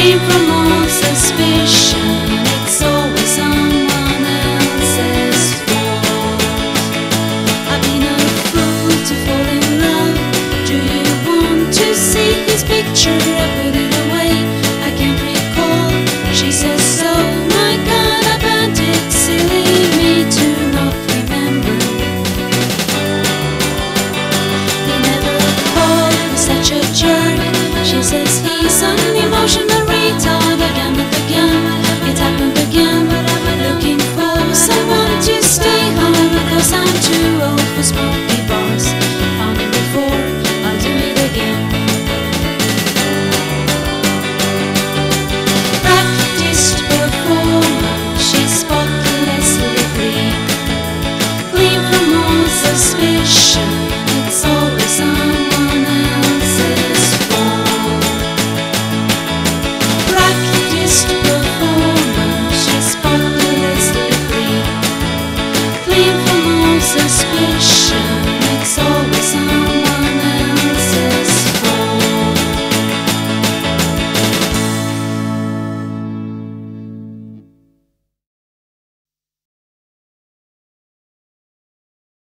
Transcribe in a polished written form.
free from all suspicion. It's always someone else's fault. I've been a fool to fall in love. Do you want to see his picture? I put it away, I can't recall. She says so, my God, I burnt it. Silly me to not remember. He never called me such a jerk. She says he's unemotional.